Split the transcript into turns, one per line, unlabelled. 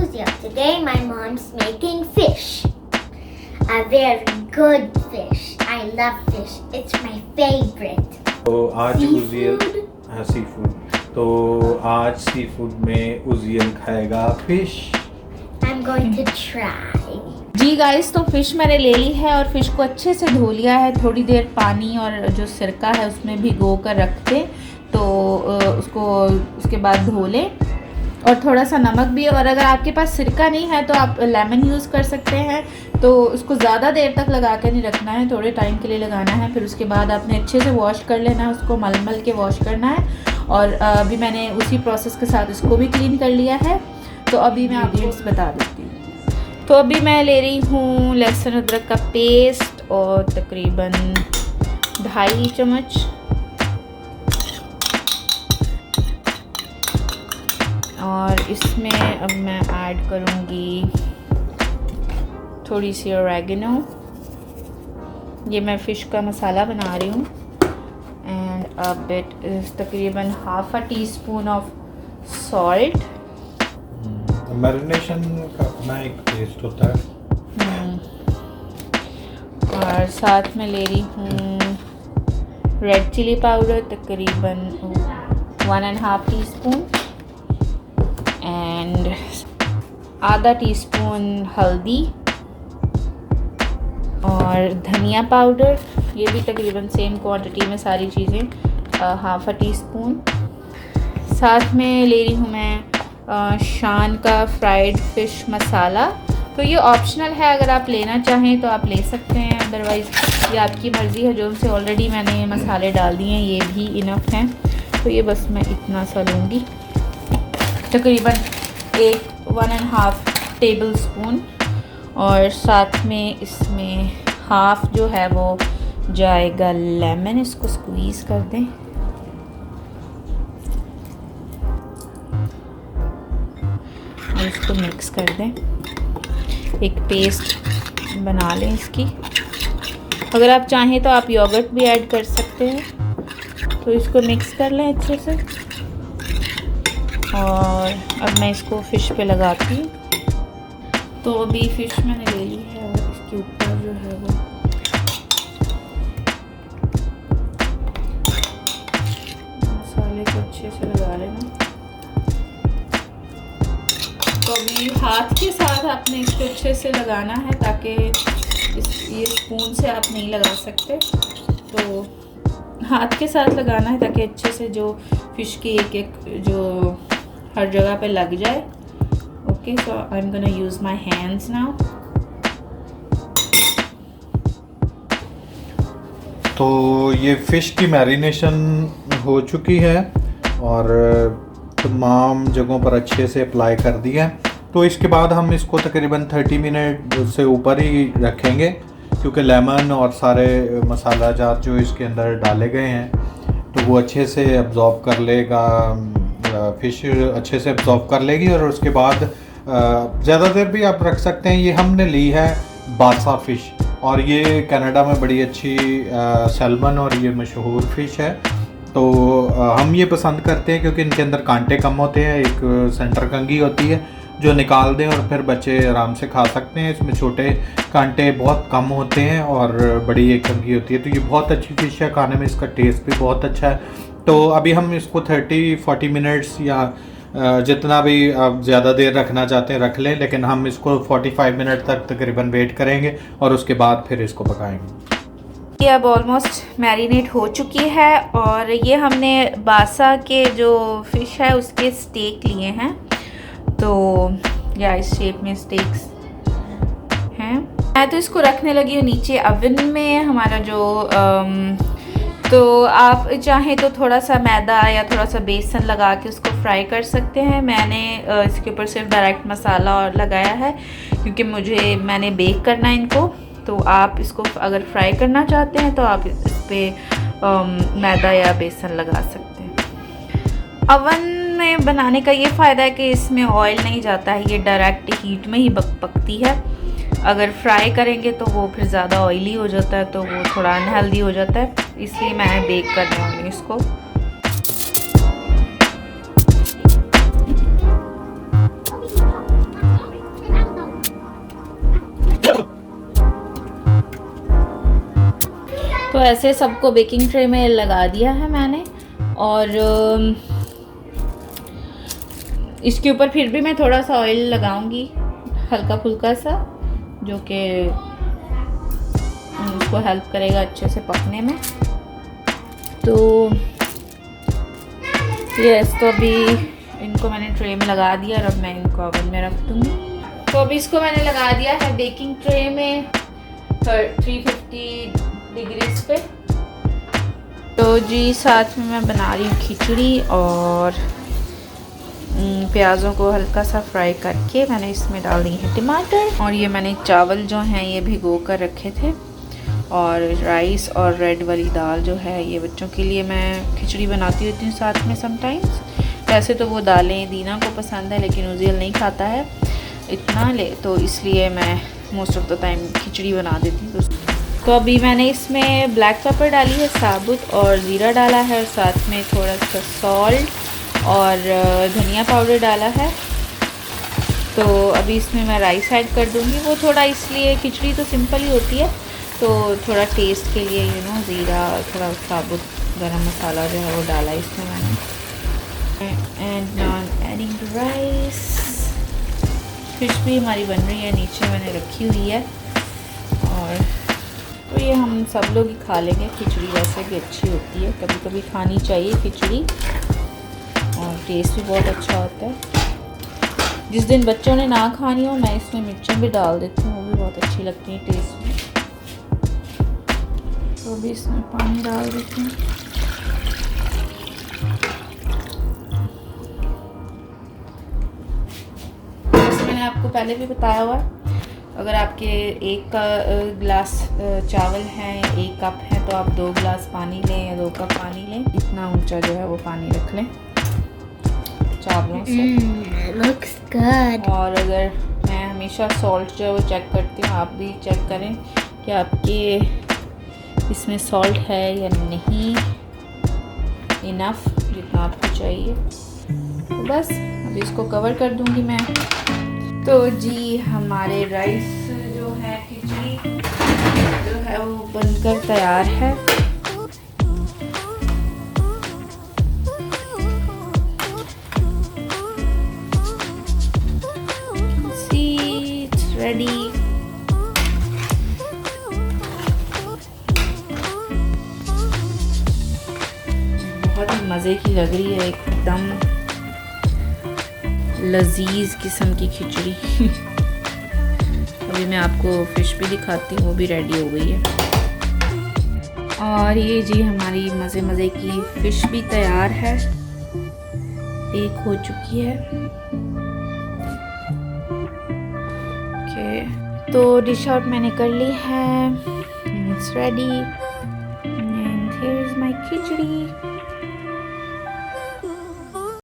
Uzia. Today my mom's making fish. A very good fish. I love fish. It's my favorite.
तो आज उजियन
Seafood.
हाँ sea food. तो आज sea food में उजियन खाएगा fish.
I'm going to try.
जी गाइस, तो फ़िश मैंने ले ली है और फ़िश को अच्छे से धो लिया है। थोड़ी देर पानी और जो सिरका है उसमें भिगो कर रख दें, तो उसको उसके बाद धो लें। और थोड़ा सा नमक भी, और अगर आपके पास सिरका नहीं है तो आप लेमन यूज़ कर सकते हैं। तो उसको ज़्यादा देर तक लगा कर नहीं रखना है, थोड़े टाइम के लिए लगाना है। फिर उसके बाद आपने अच्छे से वॉश कर लेना है, उसको मल के वॉश करना है। और अभी मैंने उसी प्रोसेस के साथ इसको भी क्लीन कर लिया है। तो अभी मैं आपको बता देती हूँ। तो अभी मैं ले रही हूँ लहसुन अदरक का पेस्ट और तकरीबन 2.5 चम्मच। और इसमें अब मैं ऐड करूँगी थोड़ी सी ऑरेगेनो। ये मैं फ़िश का मसाला बना रही हूँ। एंड अ बिट इज़ तकरीबन 1/2 टीस्पून ऑफ सॉल्ट।
मैरिनेशन का अपना एक टेस्ट होता है।
और साथ में ले रही हूँ रेड चिली पाउडर तकरीबन 1.5 टीस्पून एंड आधा टीस्पून हल्दी और धनिया पाउडर, ये भी तकरीबन सेम क्वांटिटी में सारी चीज़ें 1/2 टीस्पून। साथ में ले रही हूँ मैं शान का फ्राइड फ़िश मसाला। तो ये ऑप्शनल है, अगर आप लेना चाहें तो आप ले सकते हैं, अदरवाइज़ ये आपकी मर्ज़ी है। जो उनसे ऑलरेडी मैंने मसाले डाल दिए हैं, ये भी इनफ हैं। तो ये बस मैं इतना सा लूँगी, तकरीबन 1.5 टेबल स्पून। और साथ में इसमें हाफ़ जो है वो जाएगा लेमन, इसको स्क्वीज़ कर दें। और इसको मिक्स कर दें, एक पेस्ट बना लें इसकी। अगर आप चाहें तो आप योगर्ट भी ऐड कर सकते हैं। तो इसको मिक्स कर लें अच्छे से। और अब मैं इसको फ़िश पे लगाती हूँ। तो अभी फ़िश मैंने ले ली है और इसके ऊपर जो है वो मसाले को अच्छे से लगा लेना। तो अभी हाथ के साथ आपने इसको अच्छे से लगाना है, ताकि ये स्पून से आप नहीं लगा सकते। तो हाथ के साथ लगाना है ताकि अच्छे से जो फ़िश की एक जो हर जगह पे लग जाए। Okay, so I am gonna use my hands now.
तो ये फ़िश की मैरिनेशन हो चुकी है और तमाम जगहों पर अच्छे से अप्लाई कर दिया है। तो इसके बाद हम इसको तकरीबन 30 मिनट से ऊपर ही रखेंगे, क्योंकि लेमन और सारे मसाला जात जो इसके अंदर डाले गए हैं तो वो अच्छे से अब्ज़ॉर्ब कर लेगा, फ़िश अच्छे से अब्ज़ॉर्ब कर लेगी। और उसके बाद ज़्यादा देर भी आप रख सकते हैं। ये हमने ली है बासा फ़िश, और ये कनाडा में बड़ी अच्छी सैल्मन और ये मशहूर फ़िश है। तो हम ये पसंद करते हैं क्योंकि इनके अंदर कांटे कम होते हैं। एक सेंटर कंघी होती है जो निकाल दें और फिर बच्चे आराम से खा सकते हैं। इसमें छोटे कांटे बहुत कम होते हैं और बड़ी एक कंघी होती है। तो ये बहुत अच्छी फ़िश है, खाने में इसका टेस्ट भी बहुत अच्छा है। तो अभी हम इसको 30-40 मिनट्स या जितना भी आप ज़्यादा देर रखना चाहते हैं रख लें, लेकिन हम इसको 45 मिनट तक तकरीबन वेट करेंगे और उसके बाद फिर इसको पकाएंगे।
ये अब ऑलमोस्ट मैरिनेट हो चुकी है। और ये हमने बासा के जो फ़िश है उसके स्टेक लिए हैं। तो या इस शेप में स्टेक्स हैं। मैं तो इसको रखने लगी हूँ नीचे ओवन में हमारा जो तो आप चाहें तो थोड़ा सा मैदा या थोड़ा सा बेसन लगा के उसको फ्राई कर सकते हैं। मैंने इसके ऊपर सिर्फ डायरेक्ट मसाला और लगाया है, क्योंकि मैंने बेक करना है इनको। तो आप इसको अगर फ्राई करना चाहते हैं तो आप इस पर मैदा या बेसन लगा सकते हैं। अवन में बनाने का ये फ़ायदा है कि इसमें ऑयल नहीं जाता है, ये डायरेक्ट हीट में ही पकती है। अगर फ्राई करेंगे तो वो फिर ज़्यादा ऑयली हो जाता है, तो वो थोड़ा अनहेल्दी हो जाता है। इसलिए मैं बेक करने वाली हूँ इसको। तो ऐसे सबको बेकिंग ट्रे में लगा दिया है मैंने, और इसके ऊपर फिर भी मैं थोड़ा सा ऑयल लगाऊंगी, हल्का फुल्का सा, जो कि उसको हेल्प करेगा अच्छे से पकने में। तो यस, तो अभी इनको मैंने ट्रे में लगा दिया और अब मैं इनको ओवन में रख दूँगी। तो अभी इसको मैंने लगा दिया है बेकिंग ट्रे में 350 डिग्रीज पे। तो जी साथ में मैं बना रही हूँ खिचड़ी, और प्याज़ों को हल्का सा फ्राई करके मैंने इसमें डाल दी है टमाटर, और ये मैंने चावल जो हैं ये भिगो कर रखे थे, और राइस और रेड वाली दाल जो है ये बच्चों के लिए मैं खिचड़ी बनाती होती हूँ साथ में समटाइम्स। वैसे तो वो दालें दीना को पसंद है, लेकिन उज़ैल नहीं खाता है इतना तो इसलिए मैं मोस्ट ऑफ द टाइम खिचड़ी बना देती हूँ। तो अभी मैंने इसमें ब्लैक पेपर डाली है साबुत, और ज़ीरा डाला है, और साथ में थोड़ा सा सॉल्ट और धनिया पाउडर डाला है। तो अभी इसमें मैं राइस ऐड कर दूँगी। वो थोड़ा इसलिए, खिचड़ी तो सिंपल ही होती है, तो थोड़ा टेस्ट के लिए ज़ीरा, थोड़ा साबुत गरम मसाला जो है वो डाला इसमें मैंने। And now I am adding the rice. Fish भी हमारी बन रही है, नीचे मैंने रखी हुई है, और तो ये हम सब लोग ही खा लेंगे। खिचड़ी वैसे भी अच्छी होती है, कभी कभी खानी चाहिए खिचड़ी, और टेस्ट भी बहुत अच्छा होता है। जिस दिन बच्चों ने ना खानी हो, मैं इसमें मिर्चें भी डाल देती हूँ, वो भी बहुत अच्छी लगती हैं टेस्ट में। तो अभी इसमें पानी डाल देती हूँ। जैसे मैंने आपको पहले भी बताया हुआ, अगर आपके एक गिलास चावल हैं, 1 कप है, तो आप 2 गिलास पानी लें या 2 कप पानी लें। इतना ऊंचा जो है वो पानी रख लें चावलों से।
Looks good.
और अगर मैं हमेशा सॉल्ट जो है वो चेक करती हूँ, आप भी चेक करें कि आपके इसमें सॉल्ट है या नहीं, इनफ जितना आपको चाहिए। तो बस अभी इसको कवर कर दूँगी मैं। तो जी हमारे राइस जो है, खिचड़ी जो है वो बनकर तैयार है। See, it's ready. बहुत ही मज़े की लग रही है, एकदम लजीज किस्म की खिचड़ी। अभी मैं आपको फ़िश भी दिखाती हूँ, वो भी रेडी हो गई है। और ये जी हमारी मज़े मज़े की फ़िश भी तैयार है, एक हो चुकी है। ओके, तो डिश आउट मैंने कर ली है, it's ready, and here is my khichdi.